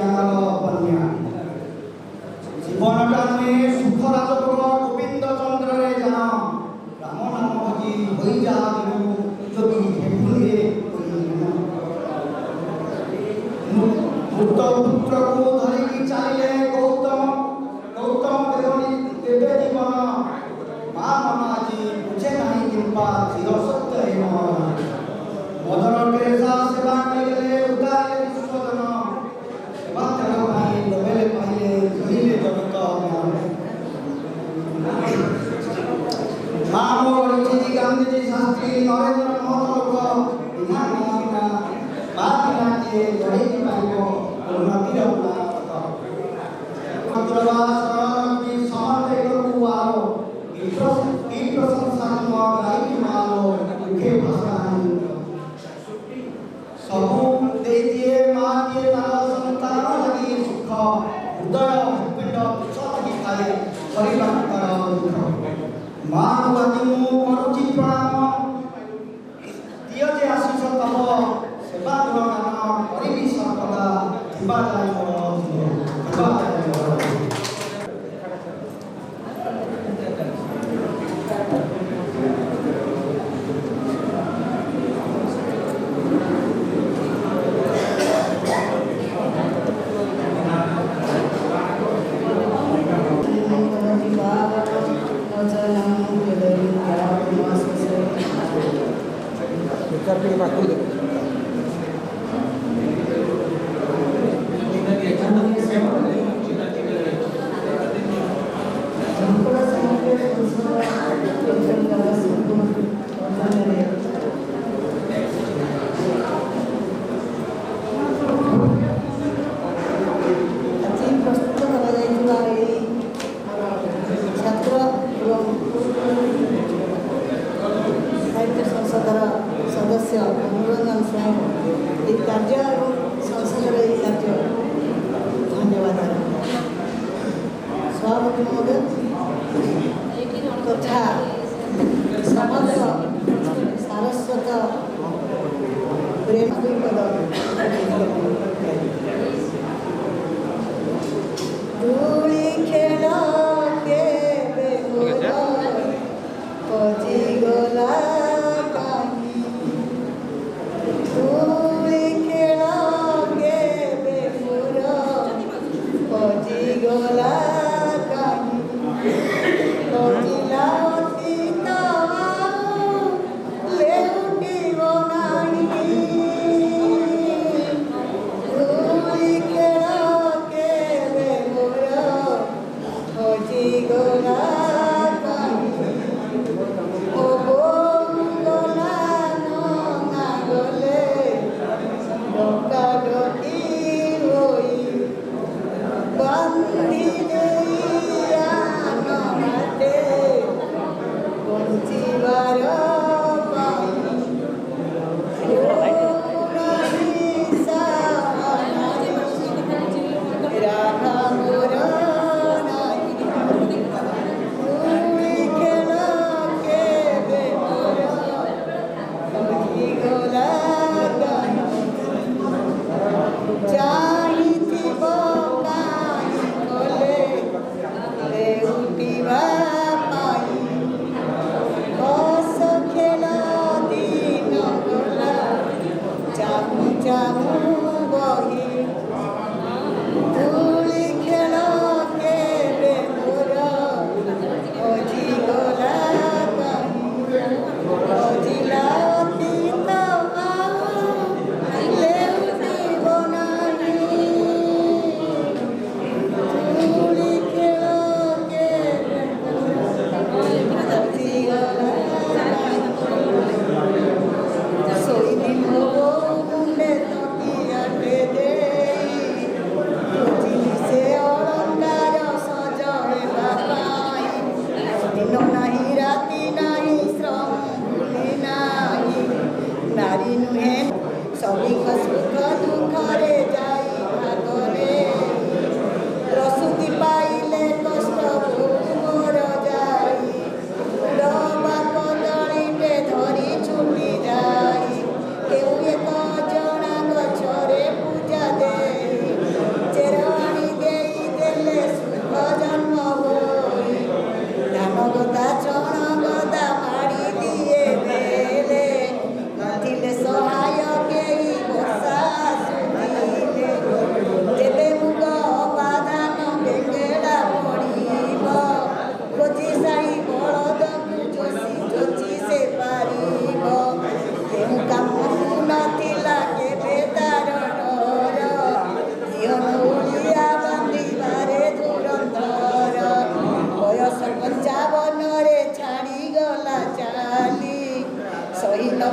बन्या जीवनटा नुहे सुख राजभोग गोविंद चंद्र रे जन्म राम नाम भजी होई जा दिनु जोगी हेपुनिए मुक्त पुत्र को धरिकी चलिए गौतम देवनी देवे जीवन माँ मनाजी बुझे नहीं कृपा चिर सत्य मदर टेरेसा सेवा करिले उदार विश्वजन सेवा त्याग पाई नोबेल पाइले कहिले जगत माँ मोर जी गांधी शास्त्री नरेंद्र महतो बिना बिना माँ बिना के लड़ाई पाइबो उन्नति अपना अंतरवास की समर्थ को आओ की प्रशंसा को गाई मारो के भाषा सबू दे दिए माँ के तार संतान लगी सुख हृदय पिंड सब दिखाए परिवार कर दुख माँ बाजी मु करुची प्रणाम दियो जे आशीष तब सेवा गुणगान करिबी सर्वदा दिवा जाय मोर दिवा जाय मोर सदस्य मनोरंजन स्वयं ये कार्य संसद कार्य धन्यवाद सभापति महोदय तथा समस्त सारस्वत प्रेम धूली खेल के पची गला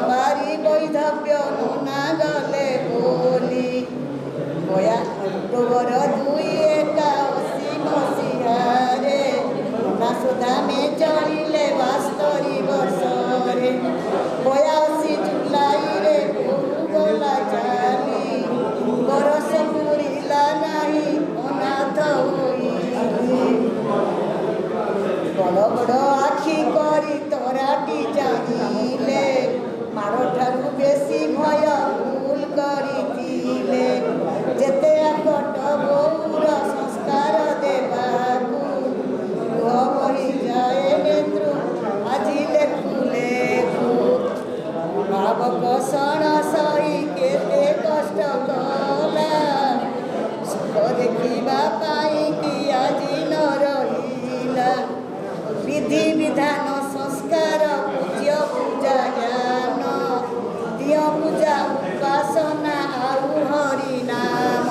ପାରି ବୈଧବ୍ୟ ନୁନା ଗଲେ ବୋଲି ଅକ୍ଟୋବର 2 ମସିହାରେ ସୁଦାମେ ଚଳିଲେ 72 ବର୍ଷରେ 82 ଜୁଲାଇରେ ଗଲା ଚାଲି ବରଷ ପୁରିଲା ନାହିଁ ଅନାଥ ହୋଇ ବଡ଼ ବଡ଼ ଆଖି କରି ତରାଟି ଚାହିଁଲେ ମାଡ଼ଠାରୁ ବେଶୀ ଭୟ ଭୁଲ କରିଥିଲେ ଯେତେ ଆକଟ ବୋଉର ସଂସ୍କାର ଦେବାକୁ ଲୁହ ବହିଯାଏ ନେତ୍ରୁ ଆଜି ଲେଖୁ ଲେଖୁ ଭାବକ ସଣ ସହି କେତେ କଷ୍ଟ କଲା ସୁଖ ଦେଖିବା ପାଇଁ କି ଆଜି ନ ରହିଲା विधि विधान संस्कार पूज्य पूजा ज्ञान दिय पूजा उपासना आउ हरि नाम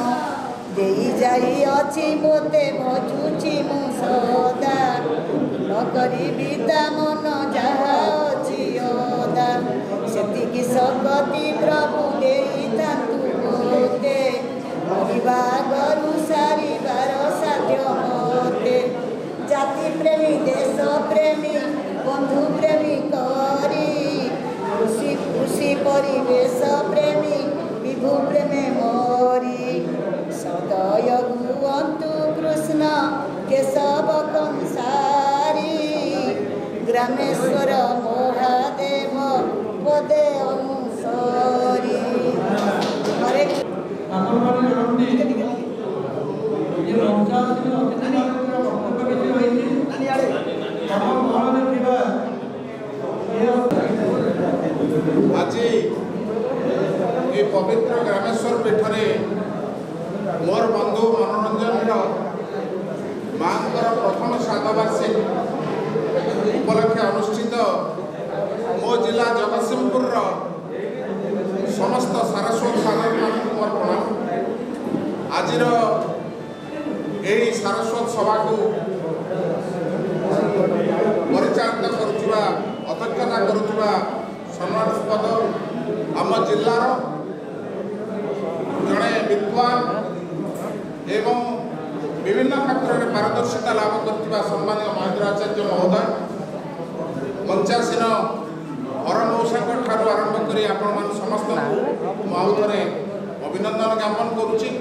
दे जाई अछि बोते भजुची मु सदा न करी विदा मन जहा अछि अदा सेतिकी सकति प्रभु देई तांतु बोते विवाह सारिबार साध्य मते जाति प्रेमी देश प्रेमी बंधु प्रेमी करी खुशी खुशी परिवेश प्रेमी विभु प्रेमे मरी सदय गुवन्तु कृष्ण केशव कंसारी ग्रामेश्वर महादेव पदे अनुसरी हरे आज ये पवित्र ग्रामेश्वर पीठरे मोर बंधु मनोरंजन माँ प्रथम श्राद्धवार्षिक उपलक्षे अनुष्ठित मो जिला जगतसिंहपुर समस्त सारस्वत सागर मान मोर प्रणाम आज सारस्वत सभा को परिचालित करुवा अध्यक्षता करुवा सम्मानस्पद आम जिलार जड़े विद्वान एवं विभिन्न क्षेत्र में पारदर्शिता लाभ कर सम्मानीय महेंद्राचार्य महोदय मंचासीन हर मौसा आरंभ कर आपण समस्त मुझे अभिनंदन ज्ञापन करुच्ची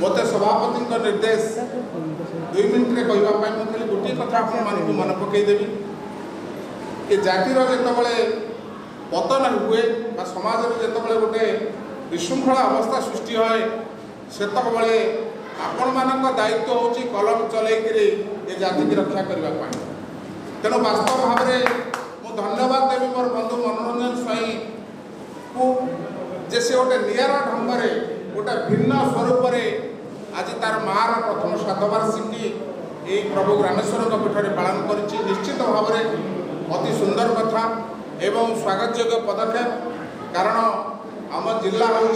मत सभापति निर्देश 2 मिनिट कहवाई मुझे गोटे कथा मन पकईदेवी कि जातिर जिते पतन हुए समाज जिते गोटे विशृंखला अवस्था सृष्टि है सेतबले आपण मान दायित्व हूँ कलम चलकर ये जाति की रक्षा करने तेणु वास्तव भाव में मुझे धन्यवाद देवी मोर बंधु मनोरंजन स्वाई को जे से गोटे निरा ढंग से गोटे भिन्न स्वरूप आज तार मार प्रथम श्राद्धवार्षिकी ये प्रभु ग्रामेश्वर पीठ में पालन कर निश्चित भाव में अति सुंदर कथा एवं स्वागत योग्य पदक्षेप कारण आम जिला हूँ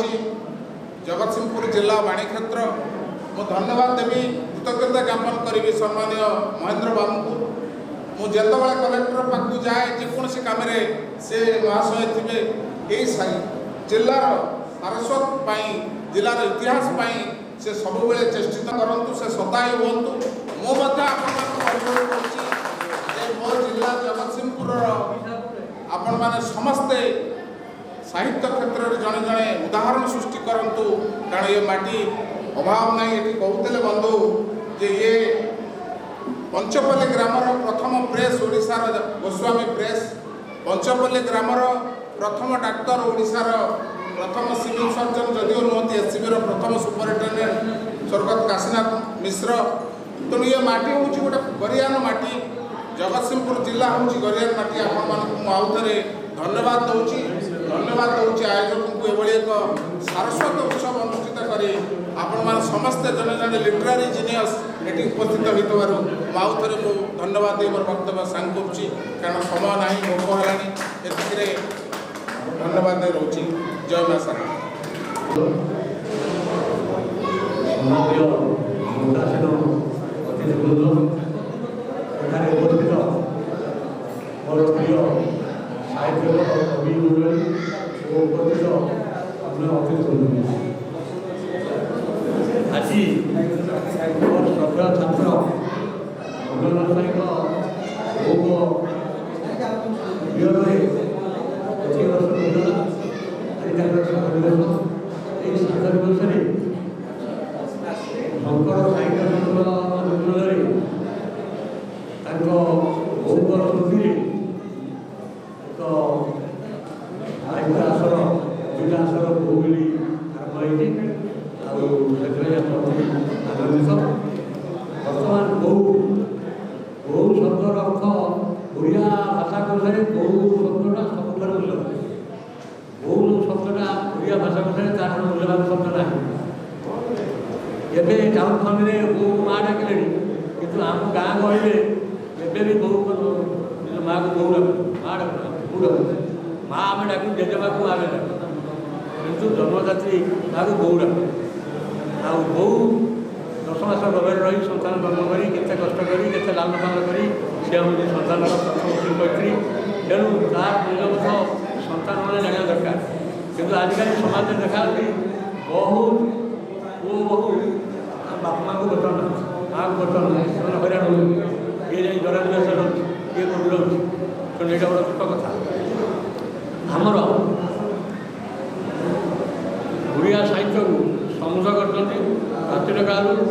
जगतसिंहपुर जिला वाणीक्षेत्र मु धन्यवाद देवी कृतज्ञता ज्ञापन करी सम्मानीय महेंद्र बाबू को मुझे कलेक्टर पाक जाए जेकोसी कम से महाशय थे यही जिलार सारस्वत जिलार इतिहास से सब चेष्टित करूँ से सदाई हूँ मुझे मो जिला जगतसिंहपुर आपण मैंने समस्ते साहित्य क्षेत्र में जड़े जड़े उदाहरण सृष्टि करूँ कारण ये माटी अभाव नहीं ये कहते बंधु जे ये पंचपल्ली ग्रामर प्रथम प्रेस ओडिशार गोस्वामी प्रेस पंचपल्ली ग्रामर प्रथम डाक्तर ओडिशार प्रथम सिविल सर्जन जदिव नुहति एससीबी प्रथम सुपरिटेडेंट स्वर्गत काशीनाथ मिश्र तेणु ये माटी हूँ गोटे गरियान माटी जगतसिंहपुर जिला हूँ गरियान माटी आपण आउ थे धन्यवाद दूची आयोजक को ये एक सारस्वत उत्सव अनुष्ठित करी आपण मान समस्ते जन जन लिटरारी जीनियस ये उपस्थित होइतबारु आउ थे मु धन्यवाद दे मोर वक्तव्य सांग करुच्ची कारण समय ना भोक है एतिरे धन्यवाद दे रोची जय मां सारा मोर प्रिय साहित्य ସାହିତ୍ୟର କବି ମଣ୍ଡଳୀ ଓ ଉପସ୍ଥିତ ଅନ୍ୟ ଅତିଥି ଆଜି ମୋର ଶ୍ରଦ୍ଧା ଛାତ୍ର ମଣ୍ଡଳ ସ୍ୱାଇଁଙ୍କ ଭୋଗ ବିହାରରେ କିଛି ବର୍ଷ ହୋଇଗଲା। ଆଜି ତାଙ୍କର ସାତ ଦିବସ। ଏହି ସାତ ଦିବସରେ ଶଙ୍କର ସାହିତ୍ୟ ସମ୍ମିଳନୀରେ ତାଙ୍କ ଭୋଗ ସ୍ମୃତିରେ ଏକ ସାହିତ୍ୟ ଆସର ଜିଲ୍ଲା ଆସର ଭୋଗିଲି ଆରମ୍ଭ ହେଇଛି। ଆଉ ସେଥିପାଇଁ ଆମେ ଆନନ୍ଦିତ। ବର୍ତ୍ତମାନ ବହୁ ଶବ୍ଦର ଅର୍ଥ ଓଡ଼ିଆ ଭାଷା କୋଷରେ ବହୁ ଶବ୍ଦଟା ସବୁଠାରୁ ମୂଲ୍ୟବାନ। ବହୁ ଶବ୍ଦଟା ଓଡ଼ିଆ ଭାଷା କୋଷରେ ତା'ଠାରୁ ମୂଲ୍ୟବାନ ଶବ୍ଦ ନାହିଁ। ଏବେ ଟାଉନ ଫାଉନରେ ବୋଉ ମାଆ ଡାକିଲେଣି, କିନ୍ତୁ ଆମ ଗାଁ ଗହଳିରେ ଏବେ ବି ବୋଉ ନିଜ ମାଆକୁ ବୋଉ ଡାକୁ, ମାଆ ଡାକୁ, ବୋଉ ଡାକୁ। ମାଆ ଆମେ ଡାକୁ, ଜେଜେମାକୁ ଆମେ ଡାକୁ, କିନ୍ତୁ ଜନ୍ମଦାତ୍ରୀ ମାଆକୁ ବୋଉ ଡାକୁ। ଆଉ ବୋଉ 10 ମାସ ଗର୍ଭରେ ରହି ସନ୍ତାନ ଜନ୍ମ କରି କେତେ କଷ୍ଟ କରି କେତେ ଲାଲନ ପାଳନ କରି ସେ ହେଉଛି ସନ୍ତାନର ପ୍ରଥମ ଶିଳ୍ପତ୍ରୀ। ତେଣୁ ତାର ମୂଲ୍ୟବୋଧ ସନ୍ତାନମାନେ ଜାଣିବା ଦରକାର। କିନ୍ତୁ ଆଜିକାଲି ସମାଜରେ ଦେଖାଯାଉଛି ବହୁତ ପୁଅ ବୋହୂ ବାପା ମାଆଙ୍କୁ ବଚନ ନାହିଁ, ମାଆକୁ ବଚନ ନାହିଁ। ସେମାନେ ହଇରାଣ ହେଉଛନ୍ତି। କିଏ ଯାଇ ଜରା ଦିବସ ରହୁଛି, କିଏ କୋଉଠି ରହୁଛି। ତେଣୁ ଏଇଟା ଗୋଟେ ଦୁଃଖ କଥା। ଆମର ଓଡ଼ିଆ ସାହିତ୍ୟକୁ ସମୃଦ୍ଧ କରିଛନ୍ତି ପ୍ରାଚୀନ କାଳରୁ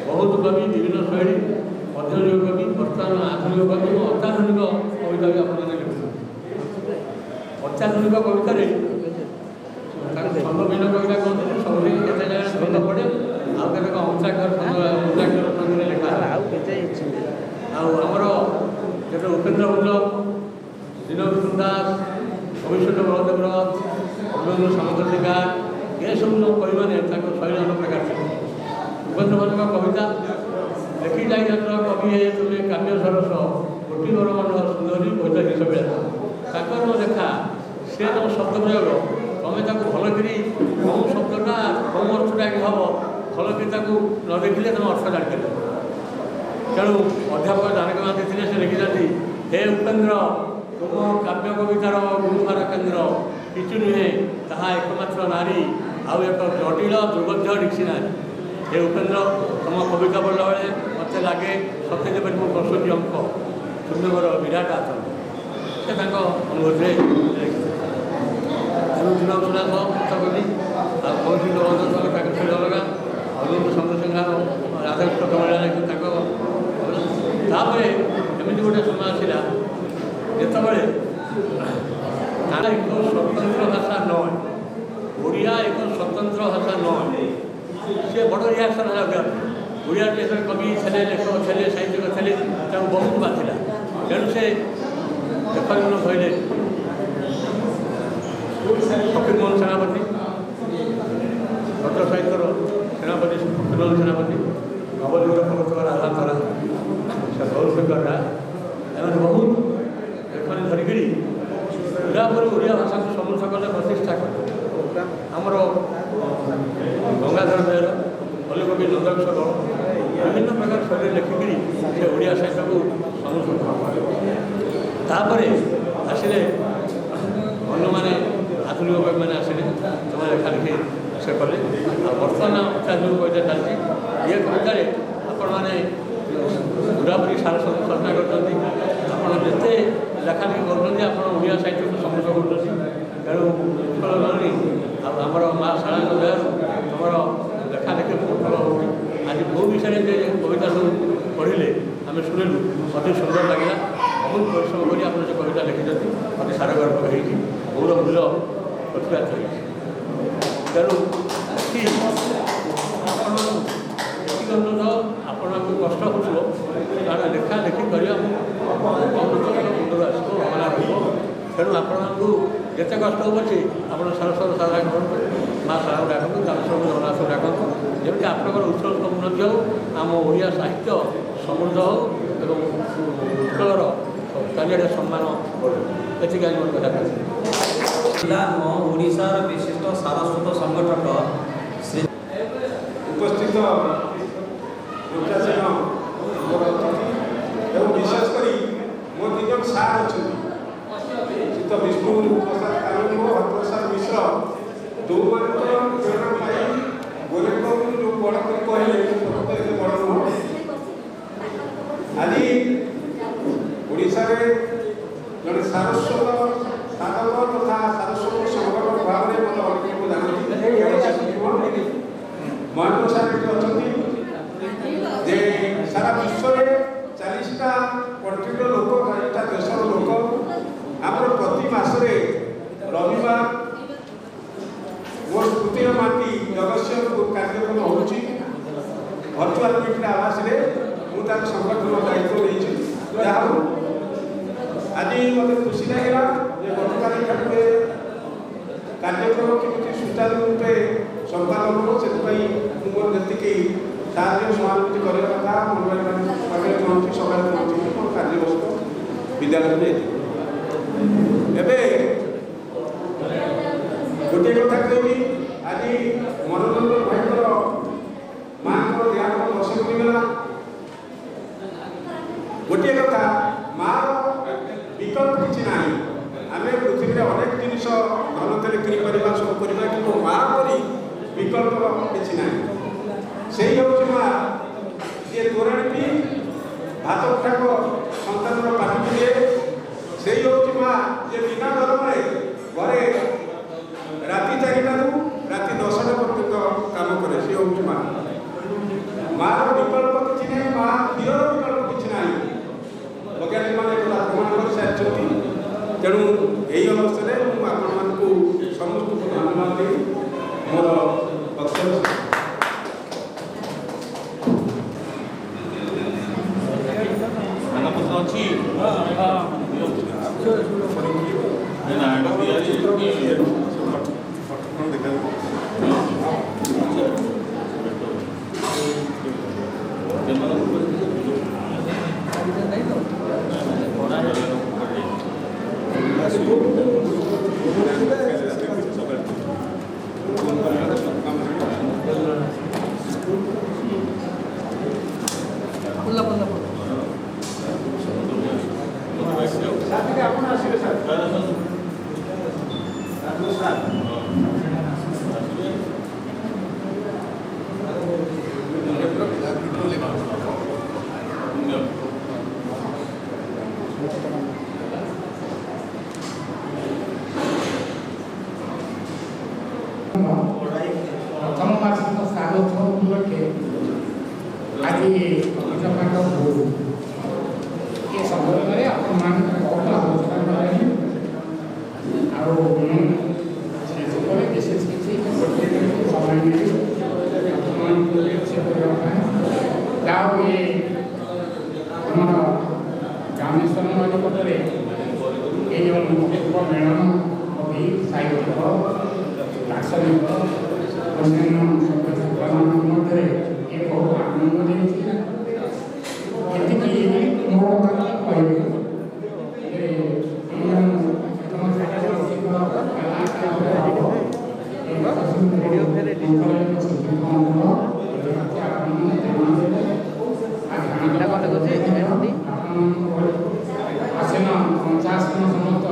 ବହୁତ କବି, ବିଭିନ୍ନ ଶୈଳୀ, ମଧ୍ୟଯୁଗ କବି, ବର୍ତ୍ତମାନ ଆଧୁନିକ କବି ଏବଂ ଅତ୍ୟାଧୁନିକ କବିତା ବି ଆପଣମାନେ ଲେଖୁଛନ୍ତି। ଅତ୍ୟାଧୁନିକ କବିତାରେ ତାକୁ ଛନ୍ଦଭିନ୍ନ କବିତା କୁହନ୍ତି। ସବୁଠି କେତେ ଜାଗାରେ ଛନ୍ଦ ପଡ଼େ, ଆଉ କେତେକ ଅଂଶାକ୍ଷର ଛନ୍ଦରେ ଲେଖା ହେଲା। ଆଉ ଆମର ଯେତେ ଉପେନ୍ଦ୍ର ଭଞ୍ଜ, ଦୀନବନ୍ଧୁ ଦାସ, ଭବିଷ୍ୟତ ବଳଦେବ ରଥ, ଅଭିମନ୍ୟୁ ସାମନ୍ତରାୟ, ଏସବୁ ଯେଉଁ କବିମାନେ ତାଙ୍କ ଶୈଳୀ ଅନେକ ପ୍ରକାର ছিল। ଉପେନ୍ଦ୍ର ଭଞ୍ଜଙ୍କ କବିତା ଲେଖି ଯାଇଛନ୍ତି କବି ହେ ତୁମେ କାବ୍ୟ ସରସ କୋଟି ବରମଣ୍ଡ ସୁନ୍ଦରୀ ବୈଦେହୀ ସବେଳା। ତାଙ୍କର ଲେଖା ସେ ଯେଉଁ ଶବ୍ଦ ପ୍ରୟୋଗ ତମେ ତାକୁ ଭଲକରି କେଉଁ ଶବ୍ଦଟା କେଉଁ ଅର୍ଥଟା କି ହେବ ଭଲକରି ତାକୁ ନ ଦେଖିଲେ ତମେ ଅର୍ଥ ଜାଣିପାରିବ। ତେଣୁ ଅଧ୍ୟାପକ ଜାନକୀ ମହାନ୍ତି ଥିଲେ, ସେ ଲେଖିଛନ୍ତି ହେ ଉପେନ୍ଦ୍ର ତୁମ କାବ୍ୟ କବିତାର ଗୁରୁଭାର କେନ୍ଦ୍ର କିଛି ନୁହେଁ ତାହା ଏକମାତ୍ର ନାରୀ ଆଉ ଏକ ଜଟିଳ ଦୁର୍ବୋଧ୍ୟ ଡିକ୍ସନାରୀ। ହେ ଉପେନ୍ଦ୍ର ତୁମ କବିତା ପଢ଼ିଲା ବେଳେ ମୋତେ ଲାଗେ ସତେ ଯେପରି ମୁଁ 65 ଅଙ୍କ ଶୂନ୍ୟଙ୍କର ବିରାଟ ଆଚରଣ। ସେ ତାଙ୍କ ଅନୁଭୂତିରେ ଲେଖିଥିଲେ। ତେଣୁ ଦୀନବନ୍ଧୁ ଦାସ କବି ଆଉ କୌଶିକ ବନ୍ଧ ତାଙ୍କ ଶୈଳୀ ଅଲଗା, ଅରୁଣ ଚନ୍ଦ୍ରଶେଖର ରାଧାକୃଷ୍ଣ କମଳା ତାଙ୍କ। ତାପରେ ଏମିତି ଗୋଟେ ସମୟ ଆସିଲା ଯେତେବେଳେ ତାର ଏକ ସ୍ୱତନ୍ତ୍ର ଭାଷା ନୁହେଁ, ଓଡ଼ିଆ ଏକ ସ୍ୱତନ୍ତ୍ର ଭାଷା ନୁହେଁ। ସେ ବଡ଼ ରିଆକ୍ସନ୍ ହେଲା। ଓଡ଼ିଆ ଦେଶରେ କବି ଥିଲେ, ଲେଖକ ଥିଲେ, ସାହିତ୍ୟିକ ଥିଲେ, ତାଙ୍କୁ ବହୁତ ବାଧିଲା। ତେଣୁ ସେ ଲେଖକମାନେ କହିଲେ ଫକୀରମୋହନ ସେନାପତି, ଭଦ୍ର ସାହିତ୍ୟର ସେନାପତି ଫକୀରମୋହନ ସେନାପତି, ନବଯୁଗର ପ୍ରବର୍ତ୍ତକ ରାଧାନ୍ତରା, ସେ ଗୌରଶଙ୍କର, ଏମାନେ ବହୁତ ଲେଖନୀ ଧରିକିରି ପୁରାପୁରି ଓଡ଼ିଆ ଭାଷାକୁ ସମୃଦ୍ଧ କଲେ, ପ୍ରତିଷ୍ଠା କଲେ। ଆମର ଗଙ୍ଗାଧର ମେହେର, କଲିକବି ନନ୍ଦକିଶୋର ବିଭିନ୍ନ ପ୍ରକାର ଶୈଳୀ ଲେଖିକିରି ସେ ଓଡ଼ିଆ ସାହିତ୍ୟକୁ ସମୃଦ୍ଧ କଲେ। ତାପରେ ଆସିଲେ ଅନ୍ୟମାନେ, ଆଧୁନିକ କବିମାନେ ଆସିଲେ, ସେମାନେ ଲେଖାଲେଖି ସେ କଲେ। ଆଉ ବର୍ତ୍ତମାନ ଅତ୍ୟାଧୁନିକ କବିତା ଚାଲିଛି। ଏ କବିତାରେ ଆପଣମାନେ ପୁରାପୁରି ସାର ଚର୍ଚ୍ଚା କରୁଛନ୍ତି। ଆପଣ ଯେତେ ଲେଖାଲେଖି କରୁଛନ୍ତି ଆପଣ ଓଡ଼ିଆ ସାହିତ୍ୟକୁ ସମୃଦ୍ଧ କରୁଛନ୍ତି। ତେଣୁ ଉତ୍କଳ ଜନନୀ ଆଉ ଆମର ମା ଶାରଳାଙ୍କ ଦୟାରୁ ତୁମର ଲେଖାଲେଖି ବହୁତ ଭଲ ହେଉଛି। ଆଜି ବୋଉ ବିଷୟରେ ଯେ କବିତା ସବୁ ପଢ଼ିଲେ ଆମେ ଶୁଣିଲୁ, ଅତି ସୁନ୍ଦର ଲାଗିଲା। ବହୁତ ପରିଶ୍ରମ କରି ଆପଣ ସେ କବିତା ଲେଖିଛନ୍ତି, ଅତି ସାରଗର୍ଭ ହେଇଛି, ବୋଉର ମୂଲ୍ୟ ପ୍ରତିପାତ ହେଇଛି। ତେଣୁ ଆପଣ ବ୍ୟକ୍ତିଗତ ଆପଣଙ୍କୁ କଷ୍ଟ ହେଉଥିବ, କାରଣ ଲେଖା ଲେଖି କରିବା ମୁଣ୍ଡରୁ ଆସିବ, ଭାବନା ରହିବ। ତେଣୁ ଆପଣଙ୍କୁ ଯେତେ କଷ୍ଟ ହେବ ଅଛି ଆପଣ ସରସ୍ୱର ସାରା କରନ୍ତୁ, ମା ସାରାଙ୍କୁ ଡାକନ୍ତୁ, ତାଙ୍କୁ ଜଗନ୍ନାଥଙ୍କୁ ଡାକନ୍ତୁ, ଯେମିତି ଆପଣଙ୍କର ଉତ୍ସବ ଉନ୍ନତି ହେଉ, ଆମ ଓଡ଼ିଆ ସାହିତ୍ୟ ସମୃଦ୍ଧ ହେଉ ଏବଂ ଉତ୍କଳର ଚାରିଆଡ଼େ ସମ୍ମାନ ବଢ଼ୁ। ଏତିକି ଆଜି ମୋର କଥା କହିଛି। ଓଡ଼ିଶାର ବିଶିଷ୍ଟ ସାରସ୍ୱତ ସଂଗଠକ ଶ୍ରୀ ଉପସ୍ଥିତ ମୁଖ୍ୟାସୀନ ଏବଂ ବିଶେଷ କରି ମୋ ଦୁଇ ଜଣ ସାର୍ ଅଛନ୍ତି, ବିଷ୍ଣୁ ପ୍ରସାଦ କାନୁନ ହରପ୍ରସାଦ ମିଶ୍ର ଯେଉଁମାନେ ତ ପ୍ରେରଣା ପାଇ ଗୋରେଖଙ୍କୁ ଯେଉଁ ବଡ଼ କରି କହିଲେ ପ୍ରକୃତ ଏତେ ବଡ଼ ନୁହଁ। ଆଜି ଓଡ଼ିଶାରେ ଜଣେ ସାରସ୍ୱତ ସାଧକ ତଥା ସାରସ୍ୱତ ସଂଗଠନ ଭାବରେ ମୋତେ ଅନେକଙ୍କୁ ଜାଣନ୍ତି। ମହେନ୍ଦ୍ର ସାର୍ ଏଠି ଅଛନ୍ତି ଯେ ସାରା ବିଶ୍ୱରେ 40ଟା କଣ୍ଟ୍ରିର ଲୋକ 40ଟା ଦେଶର ଲୋକ ଆମର ପ୍ରତି ମାସରେ ରବିବାର ମୋ ସ୍ମୃତିର ମାଟି ଜଗତସିଂହପୁର କାର୍ଯ୍ୟକ୍ରମ ହେଉଛି। ଭର୍ଚୁଆଲ ମିଟିଂ ଆବାସରେ ମୁଁ ତାର ସଂଗଠନ ଦାୟିତ୍ୱ ନେଇଛି। ଯାହା ହଉ ଆଜି ମୋତେ ଖୁସି ଲାଗିଲା ଯେ ଗତକାଲି ଠାରୁ କାର୍ଯ୍ୟକ୍ରମ କେମିତି ସୁଚାରୁ ରୂପେ ସମ୍ପାଦନ ହେବ ସେଥିପାଇଁ ମୁଁ ମୋର ଯେତିକି ସାହାଯ୍ୟ ସହାନୁଭୂତି କରିବା କଥା ମନୋରଞ୍ଜନ ପାଖରେ ପହଞ୍ଚି ସକାଳେ ପହଞ୍ଚି ମୋର କାର୍ଯ୍ୟବସ୍ତୁ ବିଦ୍ୟାଳୟକୁ ଯାଇଥିଲି। ଏବେ ଗୋଟିଏ କଥା କହିବି, ଆଜି ମନୋରଞ୍ଜନ ଭାଇଙ୍କର ମାଆଙ୍କର ଦେହାନ୍ତ ବର୍ଷ ହୋଇଗଲା। ଗୋଟିଏ କଥା, ମାଆର ବିକଳ୍ପ କିଛି ନାହିଁ। ଆମେ ପୃଥିବୀରେ ଅନେକ ଜିନିଷ ଧନ ଥିଲେ କିଣିପାରିବା ସବୁ କରିବା, କିନ୍ତୁ ମା ପରି ବିକଳ୍ପ କିଛି ନାହିଁ। ସେଇ ହେଉଛି ମା ଯିଏ ତୋରାଣି ପିଇ ଭାତ ମୁଠାକ ସନ୍ତାନର ପାଟି ଦିଏ। ସେଇ ହେଉଛି ମା ଯିଏ ବିନା ଦରମାରେ ଘରେ ରାତି 4ଟାରୁ ରାତି 10ଟା ପର୍ଯ୍ୟନ୍ତ କାମ କରେ। ସେ ହେଉଛି ମା। ମାର ବିକଳ୍ପ କିଛି ନାହିଁ, ମା କ୍ଷୀରର ବିକଳ୍ପ କିଛି ନାହିଁ। ବୈଜ୍ଞାନିକମାନେ ପ୍ରମାଣ କରିସାରିଛନ୍ତି। ତେଣୁ ଏହି ଅବସ୍ଥାରେ ମୁଁ ଆପଣମାନଙ୍କୁ ସମସ୍ତଙ୍କୁ ଧନ୍ୟବାଦ ଦେଇ ମୋର ବକ୍ତବ୍ୟ प्रथम मासिक स्नातक उपलक्षे आज ये संदर्भ में आपण बहुत आलोचना करें विशेष किसी समय ये आम रामेश्वर निकटने ये जो मेलन कवि साहित्य दार्शनिक अन्य मध्य ये बहुत आनंद देती मोर कथा कह आसेन 50 समस्त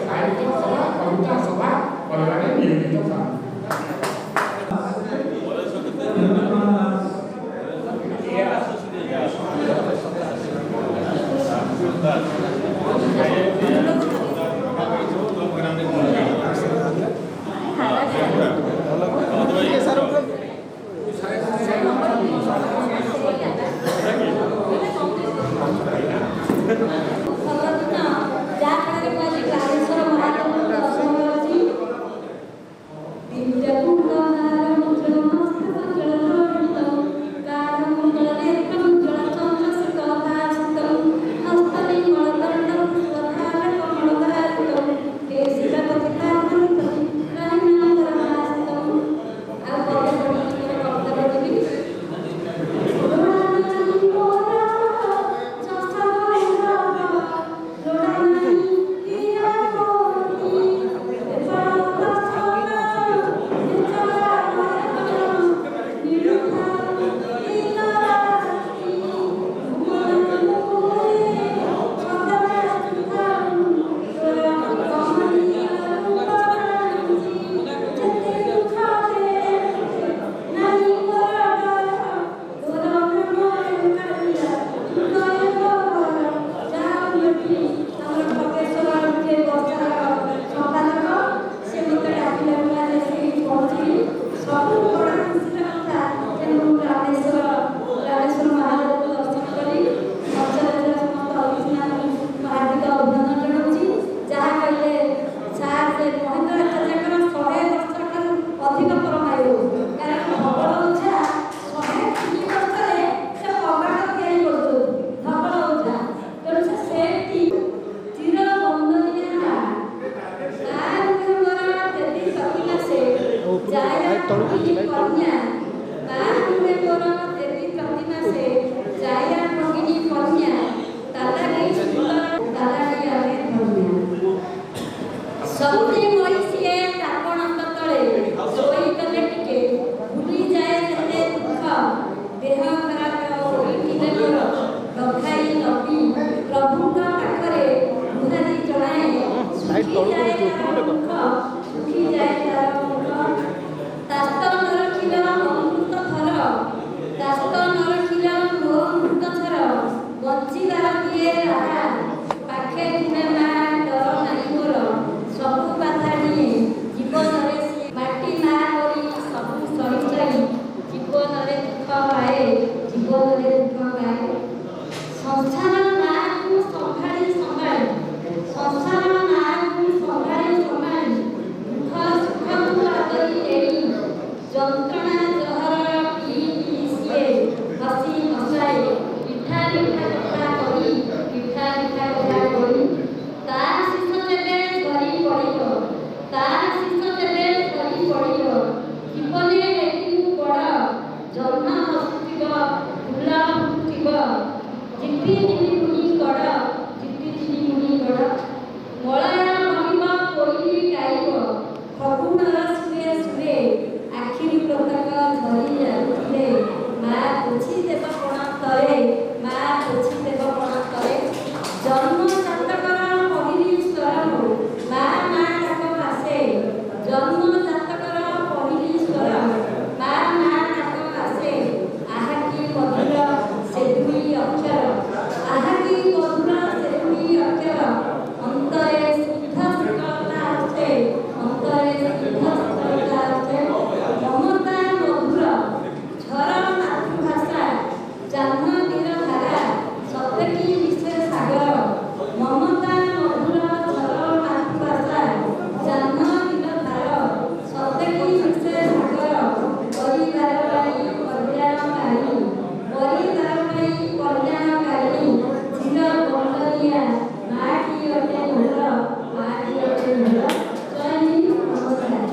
साहित्य सभा कविता सभा नियोजित कन्या बाहुरे मोर देवी प्रतिमा से जाया भगिनी कन्या तालागी सुंदर तालागी आवे धन्या सत्य मईसिए तापण तले सोई कले टिके भूली जाए जते दुख देह खराब होइथिले मोर रखाई नबी प्रभुका पाखरे गुहारी जणाए सुखी जाए तार दुख सुखी जाए तार मुख तास्त नरखिल अमृत थर तास्त नरखिल अमृत थर बंचिदार दिए राहा पाखे दिने मा डर नाही मोर सबु बाधा निए जीवन रे माटी मा करी सबु सही सही जीवन रे दुख पाए जीवन रे दुख पाए संसार ना को संभाली संभाली संसार ना को संभाली संभाली दुख सुख को आदरी देई যন্ত্রণা জহর পি সিয়ে হসি হসাই পিঠা পিঠা কথা করি পিঠা পিঠা কথা করি তার শিষ্য দেবে ধরি পড়িব তার শিষ্য দেবে ধরি পড়িব জীবনে একটু বড় জন্ম হসুথিব ফুল ফুটুথিব জিপি জিপি মুনি গড় জিপি জিপি মুনি গড় মলয়া মহিম পড়ি গাইব ফগুণর সুরে সুরে आखिरी पताका धरी जाउथिले मा पोछि देव कोण तरे मा पोछि देव कोण तरे जन्म जातकर पहिली स्वर मा मा डाक आसे जन्म जातकर पहिली स्वर मा मा डाक आसे आहा की मधुर से दुई अक्षर आहा की मधुर से दुई अक्षर अंतरे शुद्ध सकलता आसे अंतरे शुद्ध सकलता आसे ममता मधुर झर मातृभाषा जन्म नीर धारा सत्यकी विषय सागर ममता मधुर झर मातृभाषा जन्म नीर धारा सत्यकी विषय सागर परिवार पाई कल्याणकारी परिवार पाई कल्याणकारी चिर बंदनिया माटी अटे मोर माटी अटे मोर जय हिंद नमस्कार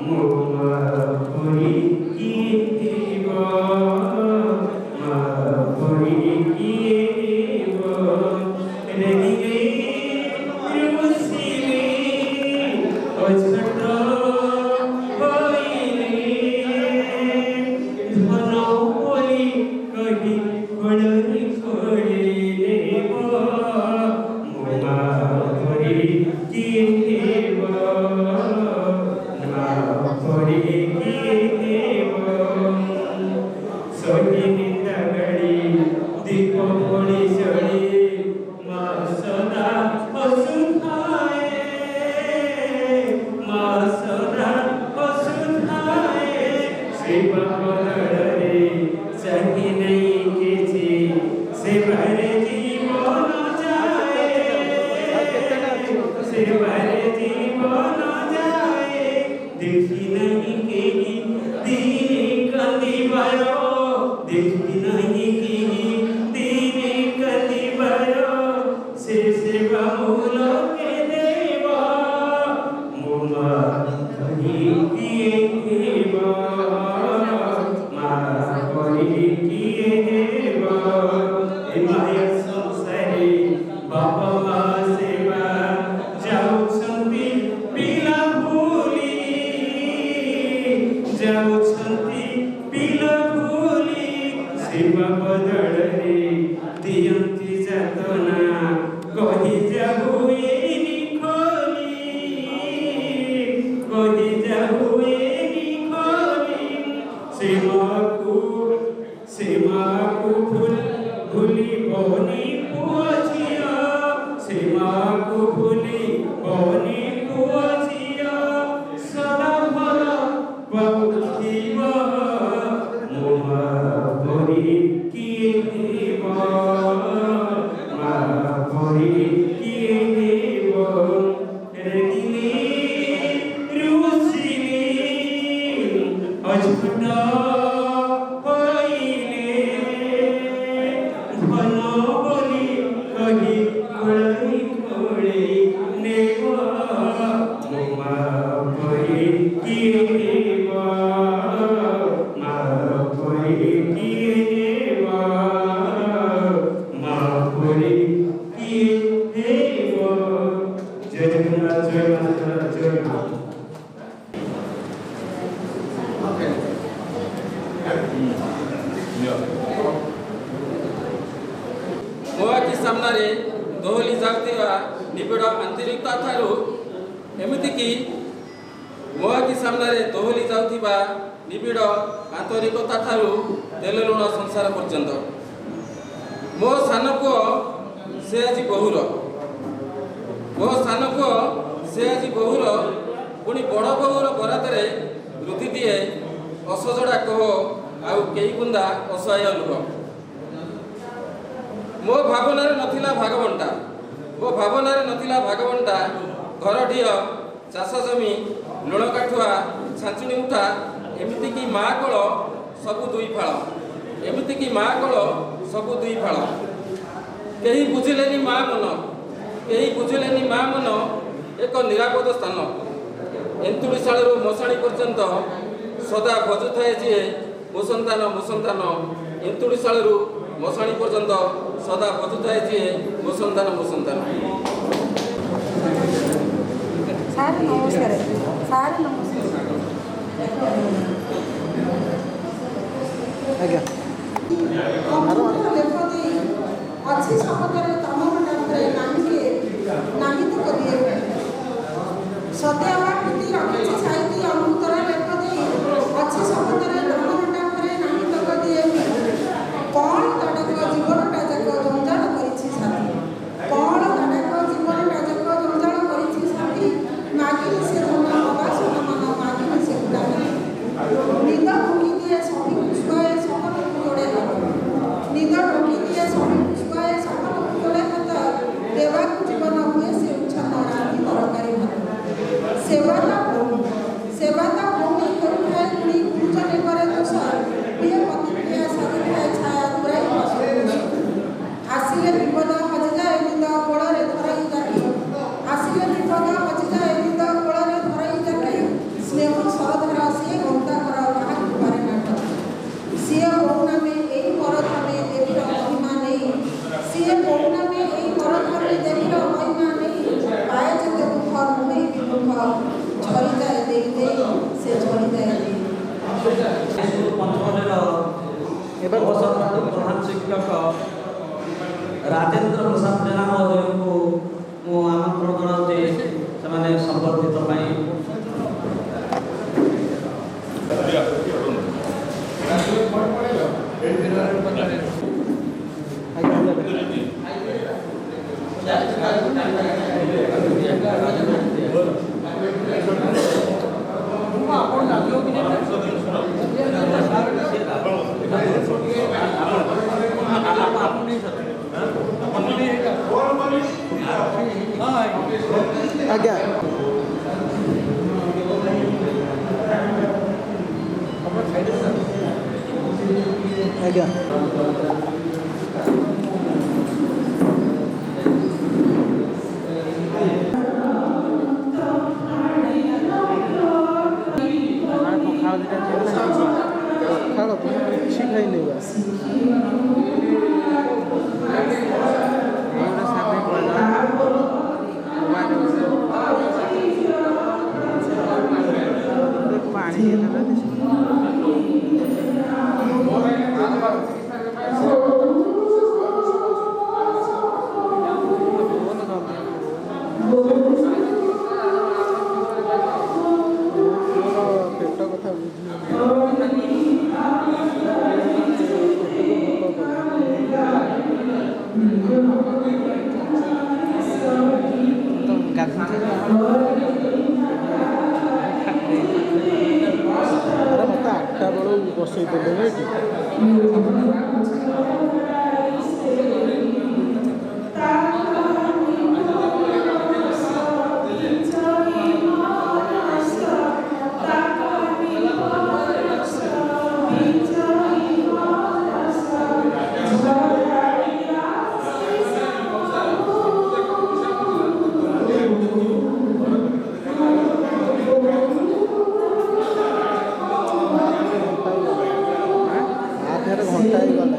Mula puri ki प्रधान शिक्षक राजेंद्र प्रसाद जेना महोदय को मु आमंत्रण जनाउछि सेमाने संबर्धित पई ଆଜ୍ଞା ଆଜ୍ଞା ଖାଳ କିଛି ଖାଇନି ପେଟ କଥା ମତେ 8ଟା ବେଳୁ ବସେଇ ଦେଲେ ଘଣ୍ଟା ହେଇଗଲା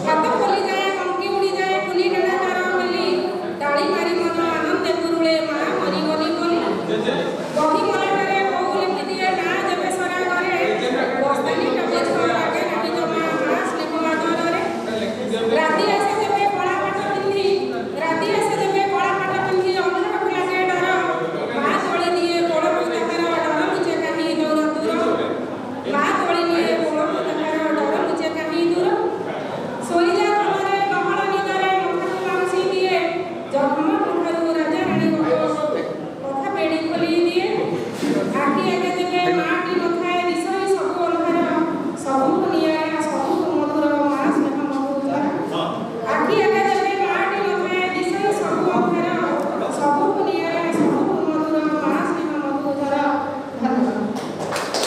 ହାତ ଖୋଲିଯାଏ, କଙ୍କି ଉଡ଼ିଯାଏ।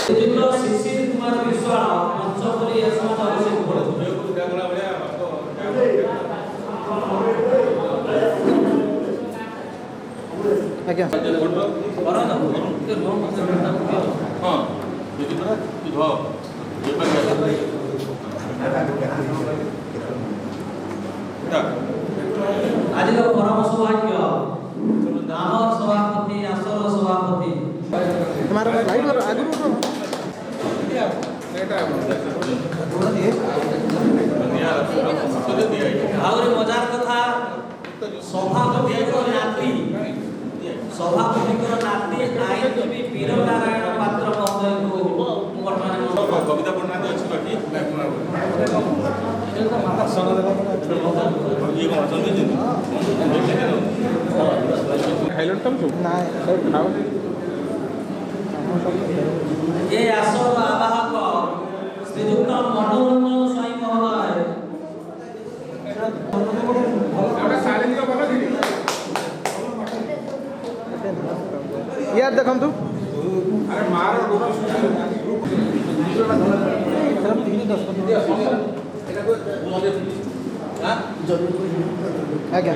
ଶ୍ରୀଯୁକ୍ତ ଶିଶିର କୁମାର ବିଶ୍ୱାଳ ପଞ୍ଚକରି ଏସମତ ଅଭିଷେକ କରୁଥିଲେ। ଆଜ୍ଞା ଆଜିର ପରମ ସୌଭାଗ୍ୟ ଆମର ସଭାପତି ଆସର ସଭାପତି ଆହୁରି ମଜାର କଥା ସଭାପତିଙ୍କର ନାତି ଆଇନଜୀବୀ ବୀର ନାରାୟଣ ପାତ୍ର ମହୋଦୟଙ୍କୁ ବର୍ତ୍ତମାନ କବିତା ପଢ଼ୁନାହାନ୍ତି ଅଛି ବାକି ଖାଇଲଣି ତମେ ଖାଅ ଏ ଆସର ଆବାହକ ଶ୍ରୀଯୁକ୍ତ ମନୋରଞ୍ଜନ ସ୍ୱାଇଁ ମହୋଦୟ यार देखନ୍ତୁ ଆରେ ମାର ଆଜ୍ଞା